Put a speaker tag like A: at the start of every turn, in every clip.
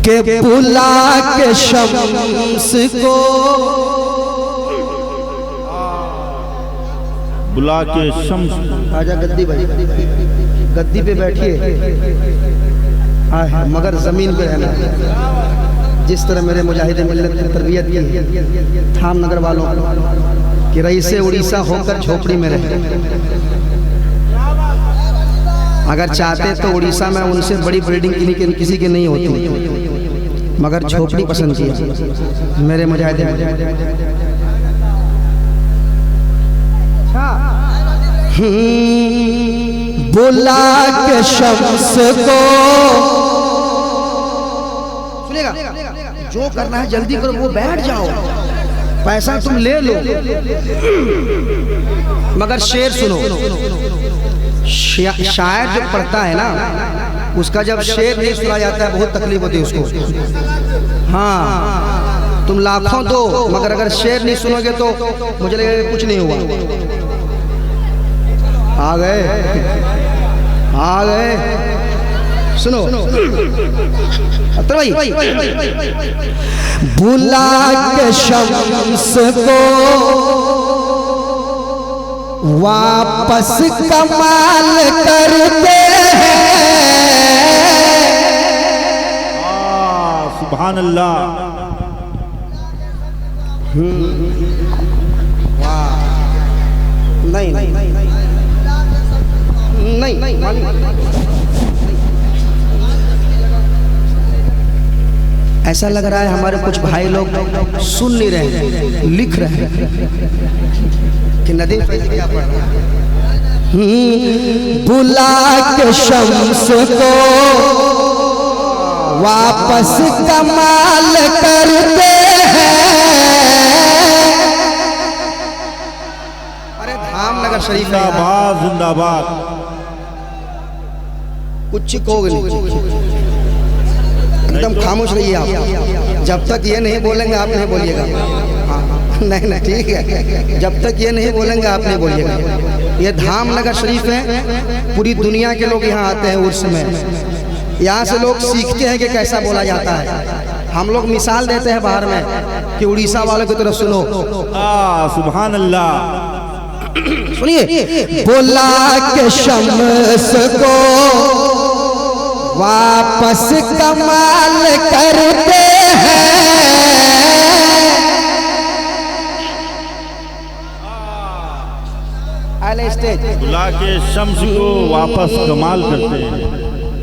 A: के बुला के शम्स को,
B: बुला के शम्स।
A: आजा गद्दी भाई, गद्दी पे बैठिए, मगर जमीन पे रहना। जिस तरह मेरे मुजाहिद मिल्लत की तरबियत की थाम नगर वालों कि रईसे उड़ीसा होकर झोपड़ी में रहे। अगर चाहते तो उड़ीसा में उनसे बड़ी बिल्डिंग किसी की नहीं होती, मगर झोपड़ी पसंद किया मेरे मुजाहिद। बुला के शम्स को, सुनिएगा, जो करना है जल्दी करो, वो बैठ जाओ, पैसा तुम ले लो, मगर शेर सुनो। शायर जो पढ़ता है ना, उसका जब शेर नहीं सुना जाता है बहुत तकलीफ होती है उसको। हाँ, तुम लाखों दो, मगर अगर शेर नहीं सुनोगे तो मुझे लगेगा कुछ नहीं हुआ। आ गए, आ गए, सुनो भाई। बुला के शम्स को वापस कमाल करते हैं।
B: सुभान अल्लाह।
A: वाह, नहीं नहीं नहीं नहीं, ऐसा लग रहा है हमारे कुछ भाई लोग सुन नहीं रहे हैं, लिख रहे हैं कि नदी क्या पढ़ रहा है। बुला के शम्स को वापस कमाल करते हैं। अरे धामनगर शरीफ
B: जिंदाबाद जिंदाबाद।
A: कुछ कहोगे नहीं, एकदम खामोश रहिए आप। जब तक ये नहीं बोलेंगे आप नहीं बोलिएगा। नहीं नहीं, ठीक है, जब तक ये नहीं बोलेंगे आप नहीं बोलिएगा। ये धामनगर शरीफ है, पूरी दुनिया के लोग यहाँ आते हैं उर्स में। यहाँ से लोग सीखते हैं कि कैसा बोला जाता है। हम लोग मिसाल देते हैं बाहर में कि उड़ीसा वालों की तरफ सुनो।
B: सुभान अल्लाह।
A: सुनिए, बुला के शम्स को वापस कमाल करते हैं। आले स्टेज।
B: बुला के शम्स को वापस कमाल करते हैं।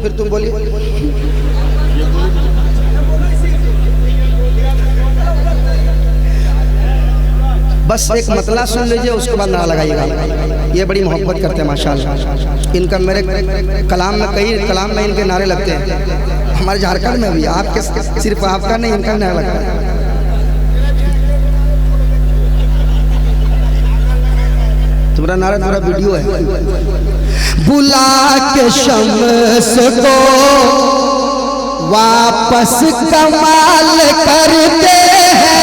A: फिर तुम बोलिए। बस एक मतला सुन लीजिए, उसके बाद नारा लगाइएगा। ये बड़ी मोहब्बत करते हैं माशाल्लाह। इनका मेरे कलाम में, कई कलाम में इनके नारे लगते हैं। हमारे झारखंड में भी, आपके सिर्फ आपका नहीं, इनका नारा लगता है। तुम्हारा नारा पूरा वीडियो है। बुला के शम्स को वापस कमाल करते हैं।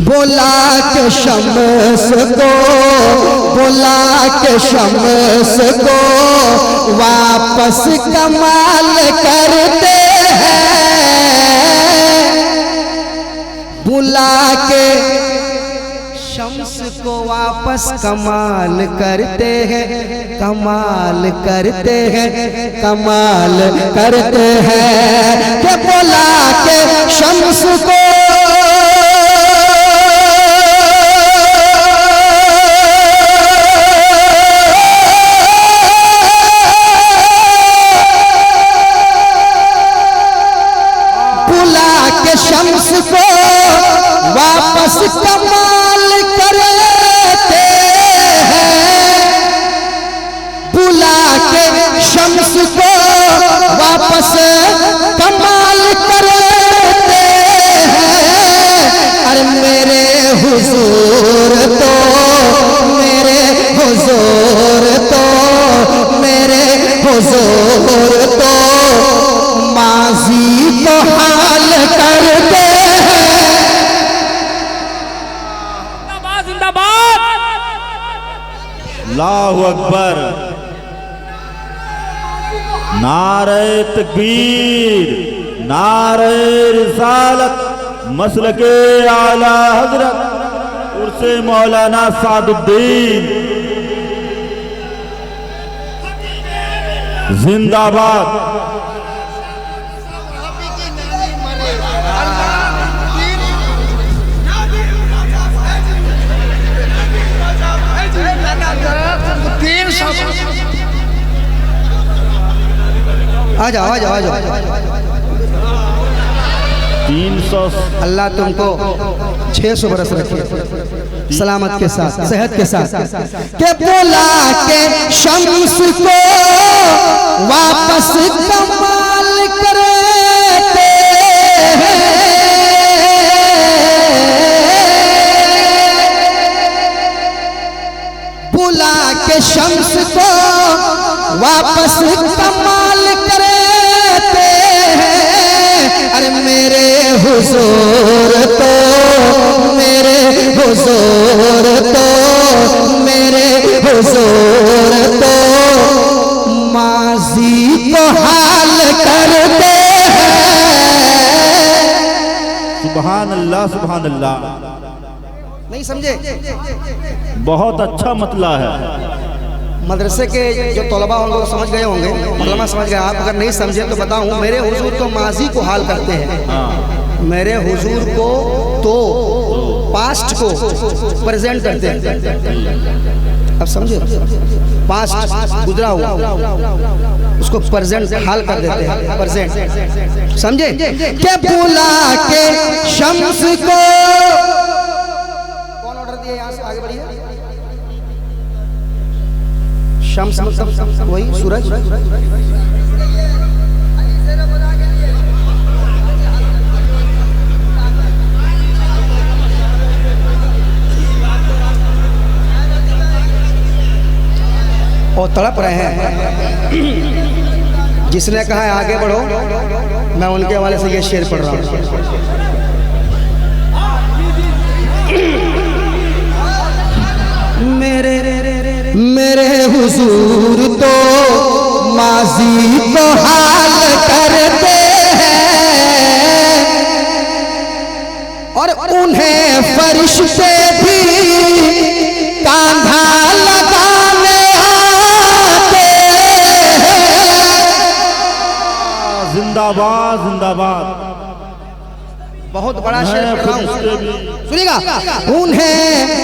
A: बुला के शम्स को, बुला के शम्स को वापस कमाल करते हैं। बुला के शम्स को वापस कमाल करते हैं, कमाल करते हैं, कमाल करते हैं। कि बुला के शम्स को शम्स को वापस कमाल करते हैं। बुला के शम्स को वापस कमाल करते हैं। अरे मेरे हुजूर तो, मेरे हुजूर तो, मेरे हुजूर तो माजी को हाल करते हैं।
B: अल्लाहु अकबर। नारे तकबीर, नारे रिसालत, मसलके आला हजरत उर्से मौलाना सादुद्दीन जिंदाबाद।
A: आ जाओ आ जाओ आ जाओ।
B: 300
A: अल्लाह तुमको 600 बरस रखे सलामत के साथ, सेहत के साथ। के बुला के शम्स को वापस कमाल करते हैं, बुला के शम्स को वापस कमाल करते हैं। अरे मेरे हुजूर तो, मेरे हुजूर तो, मेरे हुजूर तो माजी को हाल करते हैं।
B: सुभान अल्लाह, सुभान अल्लाह।
A: नहीं समझे?
B: बहुत अच्छा मतला है।
A: मदरसे के जो तलबा होंगे वो समझ गए होंगे, मतलब समझ गए। आप अगर नहीं समझे तो बताऊं, मेरे हुजूर तो माजी को हाल करते हैं। मेरे हुजूर को तो पास्ट को प्रेजेंट करते हैं। अब समझे? पास्ट गुजरा हुआ उसको प्रेजेंट हाल कर देते हैं, प्रेजेंट। समझे? के बुला के शम्स को, कौन ऑर्डर दिया? यहाँ से आगे बढ़िए। शम्स मतलब वही सूरज। और तड़प रहे हैं। जिसने कहा है आगे बढ़ो, मैं उनके हवाले से ये शेर पढ़ रहा हूँ। मेरे हुजूर तो माजी को हाल करते हैं, और उन्हें फरिश्ते भी कांधा लगाने आते हैं।
B: जिंदाबाद, जिंदाबाद।
A: बहुत बड़ा शेर पढ़ रहा हूं, सुनिएगा। उन्हें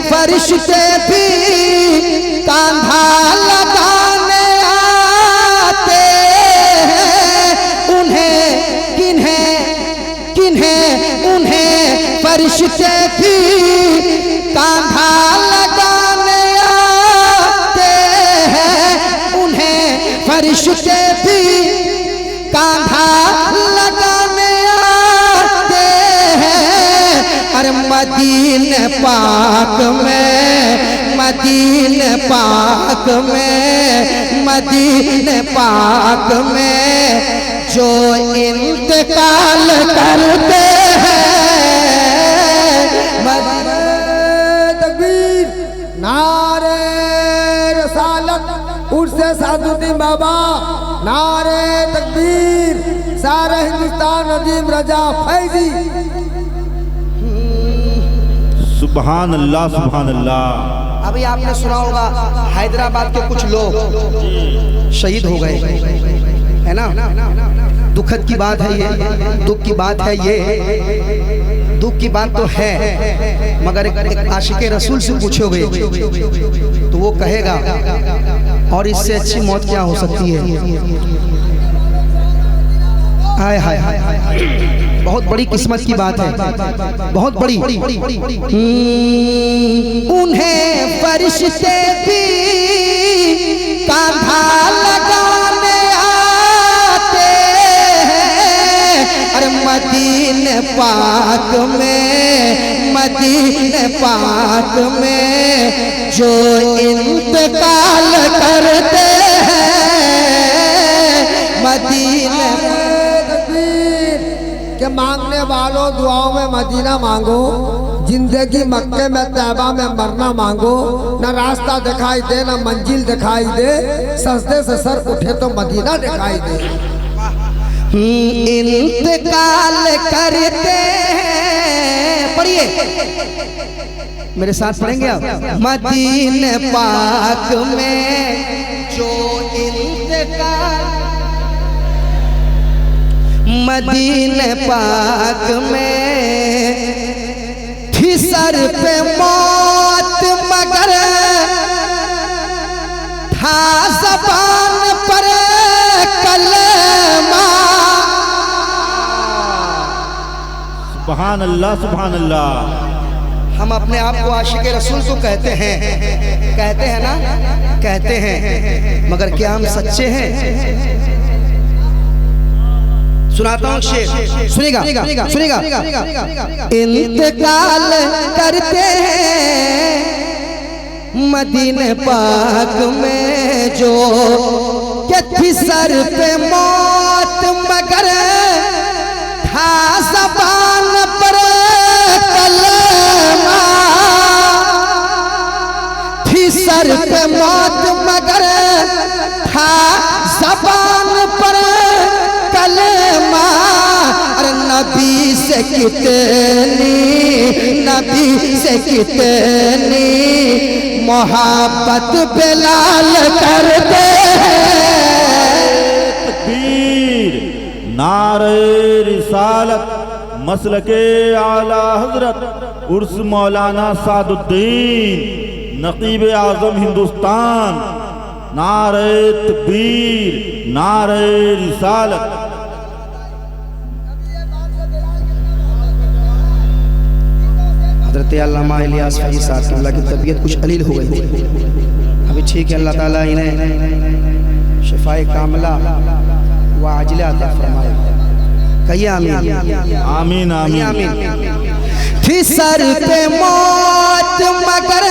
A: फरिश्ते भी कांधा लगाने आते हैं। उन्हें किन्हें किन्हें उन्हें फरिश्ते भी कांधा लगाने आते हैं। उन्हें फरिश्ते भी कांधा लगाने आते हैं। अरे मदीने पाक में, मदीने पाक में, मदीने पाक में जो इंतकाल करते हैं।
C: तकबीर, नारे रसालत उर्से सादुद्दीन बाबा, नारे तकबीर, सारा हिंदुस्तान नदीम रजा फैजी।
B: सुभान अल्लाह, सुभान अल्लाह।
A: अभी आपने सुना होगा हैदराबाद के कुछ लोग शहीद हो गए, है ना? दुखद की बात है ये, दुख की बात है ये। दुख की बात तो है, मगर एक आशिके रसूल से पूछोगे तो वो कहेगा और इससे अच्छी मौत क्या हो सकती है। हाय हाय हाय, बहुत बड़ी किस्मत की बात है, बहुत बड़ी। उन्हें फरिश्ते भी कांधा लगाने आते हैं। अरे मदीने पाक में, मदीने पाक में जो इंतकाल करते हैं। मदीने
C: के मांगने वालों दुआओं में मदीना मांगो, जिंदगी मक्के में तैबा में मरना मांगो, न रास्ता दिखाई दे न मंजिल दिखाई दे, सजदे से सर उठे तो मदीना दिखाई दे।
A: इंतकाल करते हैं, पढ़िए मेरे साथ पढ़ेंगे आप। मदीने पाक में जो इंतकाल, मदीने पाक में थी सर पे मौत मगर था ज़बान पर कलमा।
B: सुभान अल्लाह, सुभान अल्लाह।
A: हम अपने आप को आशिक रसूल तो कहते हैं ना, कहते हैं, मगर क्या हम सच्चे हैं? सुनाता हूँ शेर, सुनेगा सुनेगा। इंतकाल करते हैं मदीने पाक में जो कि थी सर पे मौत मगर था ज़बान पर कलमा। थी सर पे मौत मगर था ज़बान पर कलमा। अरे नबी से कितनी मोहब्बत बिलाल करते हैं।
B: तकबीर, नारे रिसालत, मसलके आला हजरत उर्स मौलाना सादुद्दीन नकीब आजम हिंदुस्तान। नारे तकबीर, नारे रिसालत।
A: हज़रत अल्लामा इलियास फैज़ी साहब की तबीयत कुछ अलील हो गई थी, अभी ठीक है। अल्लाह ताला इन्हें शिफाए कामिला व आजिला अता फरमाए। कहिए आमीन
B: आमीन आमीन।
A: थी सर पे मौत मगर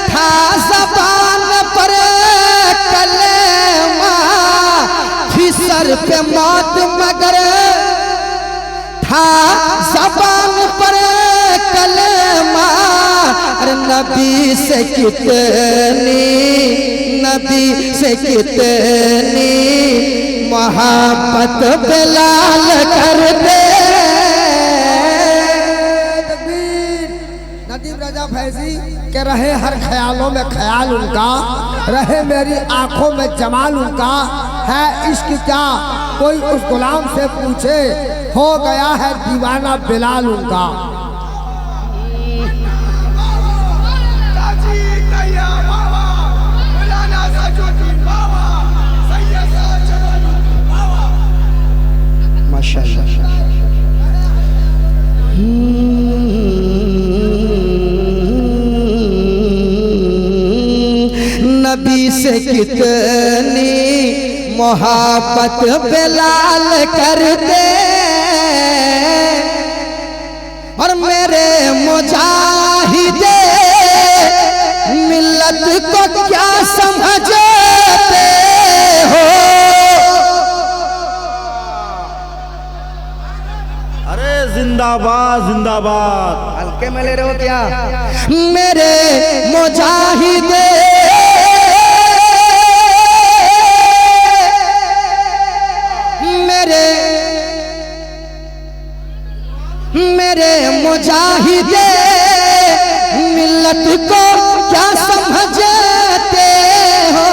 A: था ज़बान पर कलमा। थी सर पे मौत मगर था ज़बान पर कलमा। अरे नबी से कितनी मोहब्बत बिलाल करते।
C: नदीम रजा फैजी के रहे हर ख्यालों में ख्याल उनका, रहे मेरी आंखों में जमाल उनका। है इश्क क्या कोई उस गुलाम से पूछे, हो गया है दीवाना बिलाल उनका।
A: माशाअल्लाह। नबी से कितनी मोहब्बत बिलाल करते और मेरे मुजाहिदे मिल्लत को क्या समझते हो।
B: अरे जिंदाबाद जिंदाबाद।
A: हल्के में ले रहे हो क्या? मेरे मुजाहिदे मेरे मुजाहिदे मिल्लत को क्या समझते हो।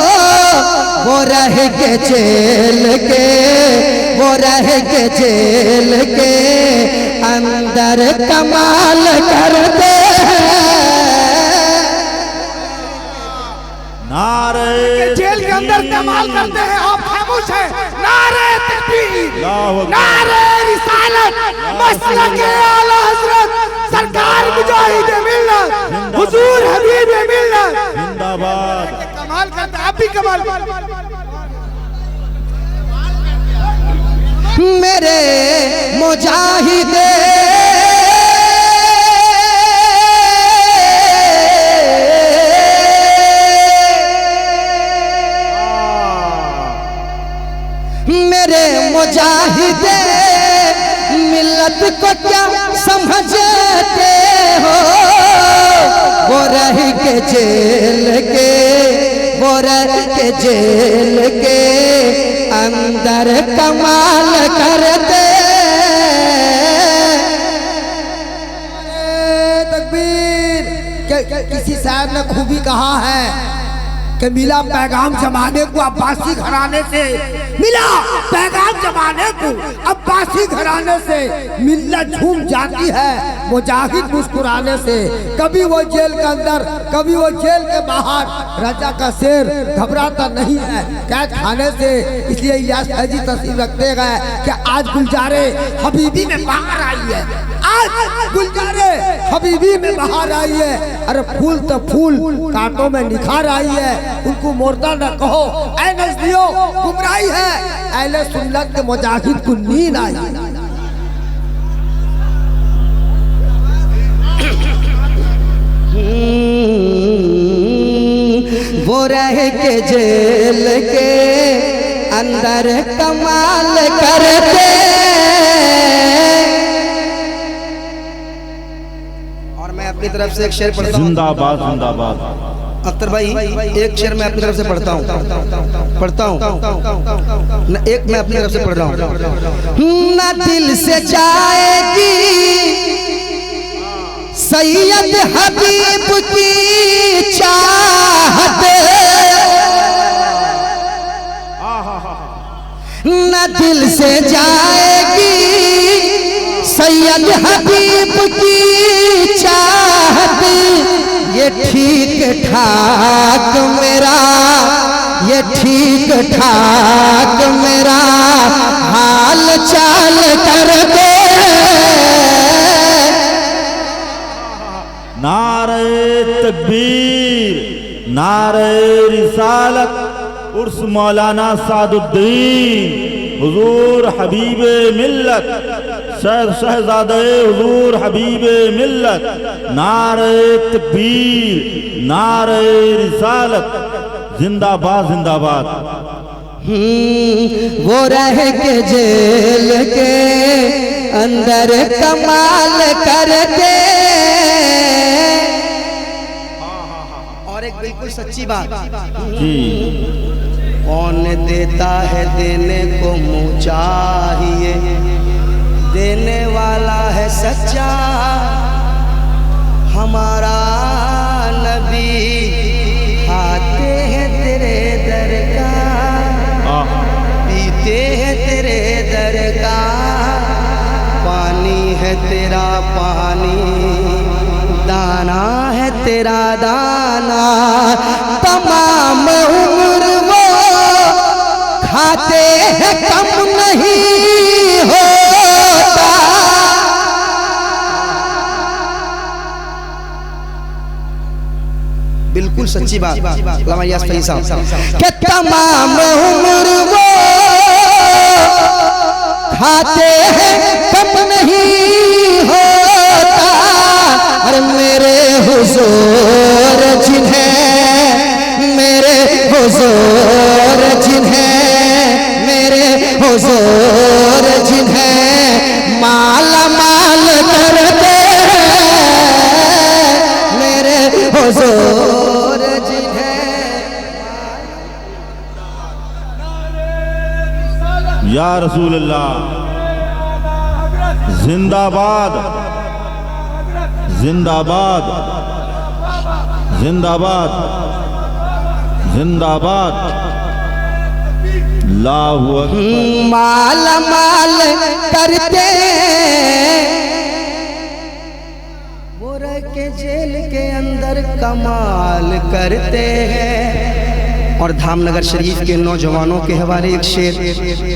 A: वो रह के जेल के अंदर कमाल करते
B: नारे
C: जेल के अंदर कमाल करते हैं, आप खामोश हैं। नारे तकबीर, नारे रिसालत, मसलके आला हजरत सरकार मुजाहिदे मिल्लत हुजूर हबीब मिल्लत
B: जिंदाबाद।
C: कमाल करते हैं, आप भी कमाल।
A: मेरे मुजाहिदे मिल्लत को क्या समझते हो, वो रह के जेल के, वो रह के जेल के अंदर कमाल करते।
C: तकबीर। किसी शायर ने खूबी कहा है कि मिला पैगाम जमाने को अब्बासी घराने से, मिला पैगाम जमाने को अब्बासी घराने से, मिल्लत झूम जाती है मुजाहिद मुस्कुराने से। कभी वो जेल के अंदर, कभी वो जेल के बाहर, राजा का शेर घबराता नहीं है कैद खाने से। इसलिए इलियास फैजी तस्वीर रखते गए कि आज गुलजारे हबीबी में बाहर आई है, आज गुलजारे हबीबी में बाहर आई है। अरे फूल तो फूल कांटों में निखार आई है, उनको मोरता न कहो ऐ नजदियो गुमराही है, अहले सुन्नत के मुजाहिद को नींद आई है।
A: वो रह के जेल के अंदर कमाल करते। और मैं अपनी तरफ से एक शेर पढ़ता हूँ।
B: जिंदाबाद जिंदाबाद।
A: अख्तर भाई एक शेर मैं अपनी तरफ से पढ़ता हूँ, एक मैं अपनी तरफ से पढ़ रहा हूँ। न दिल से जाएगी सैयद हबीब की चाहत, न दिल से जाएगी सैयद हबीब की चाहत। ये ठीक ठाक मेरा, ये ठीक ठाक मेरा हाल चाल कर दे।
B: नारे तकबीर, नारे रिसालत, उर्स मौलाना सादुद्दीन हुजूर हबीबे मिल्लत, शहजादे हुजूर हबीबे मिल्लत। नारे तकबीर, नारे रिसालत, जिंदाबाद जिंदाबाद।
A: वो रह के जेल के अंदर कमाल करते। और एक बिल्कुल सच्ची बात
B: जी,
A: कौन देता है देने को मुँह चाहिए, देने वाला है सच्चा हमारा नबी। खाते हैं तेरे दर का, पीते हैं तेरे दर का, पानी है तेरा पानी, दाना है तेरा दाना। तमाम उम्र वो खाते हैं कम नहीं होता। बिल्कुल सच्ची बात कि तमाम उम्र वो खाते हैं कम नहीं होता। और मेरे हुजूर जिन्हें, मेरे हुजूर जिन्हें, मेरे हुजूर जिन्हें माला माल करते, मेरे हुजूर जिन्हें।
B: या रसूल अल्लाह, जिंदाबाद जिंदाबाद जिंदाबाद जिंदाबाद। अल्लाहु अकबर।
A: माला माल करते, वो रह के जेल के अंदर कमाल करते हैं। और धामनगर शरीफ के नौजवानों के हवाले एक शेर,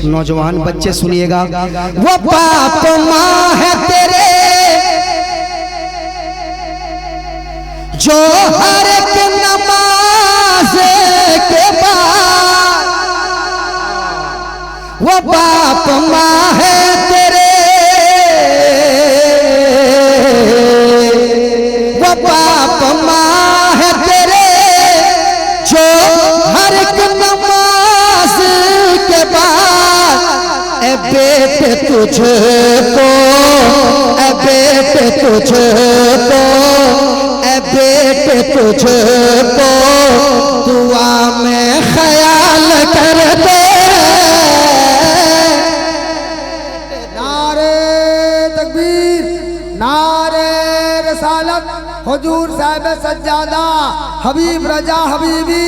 A: नौजवान बच्चे सुनिएगा। वो बाप माँ है तेरे जो हर एक नमाज के बाद, वो बाप माँ है तेरे, वो बाप माँ है तेरे जो हर एक नमाज के बाद बेटे तुझको, ऐ बेटे तुझको, ऐ बेटे तुझको दुआ में ख्याल करते।
C: नारे तकबीर, नारे रसालत, हुजूर साहिब सज्जादा हबीब रजा हबीबी,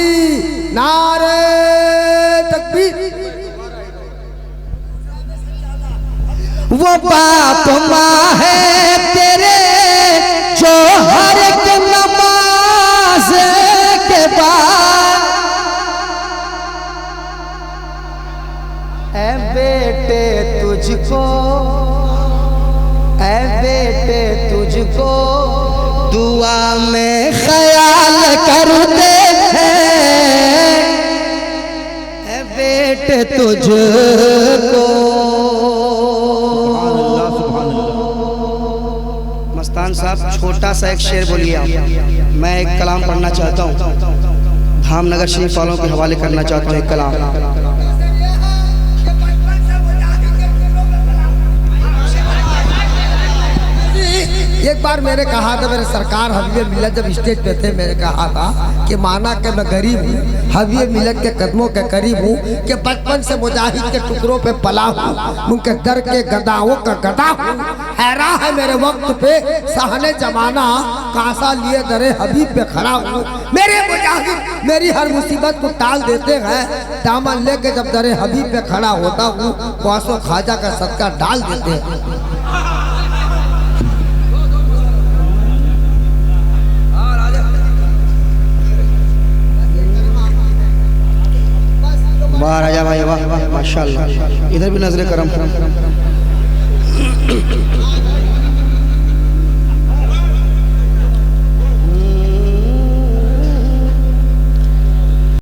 C: नारे तकबीर।
A: वो बाप माँ है तेरे जो हर एक नमाज के बाद, ऐ बेटे तुझको, ऐ बेटे तुझको दुआ में ख्याल करते हैं, ऐ बेटे तुझको। मस्तान साहब छोटा सा एक शेर बोलिए आप। मैं एक कलाम पढ़ना चाहता हूँ, धामनगर शरीफ वालों के हवाले करना चाहता हूँ एक कलाम।
C: एक बार मैंने कहा था, मेरे सरकार हबीब मिलत जब स्टेज पे थे, मैंने कहा था कि माना कि मैं गरीब हूँ, हबीब मिलत के कदमों के करीब हूँ, कि बचपन से मुजाहिद के टुकड़ों पे पला हूँ, उनके दर के गदाओं का गदा हूँ। हैरा है मेरे वक्त पे सहने जमाना, कांसा लिए दरे हबीब पे खड़ा हूँ। मेरे मुजाहिद मेरी हर मुसीबत को टाल देते हैं, दामन लेके जब दरे हबीब पे खड़ा होता हूँ, क्वासो खाजा का सदका डाल देते हैं। वाह राजा भाई वाह वाह माशाल्लाह। इधर भी नजरे करम।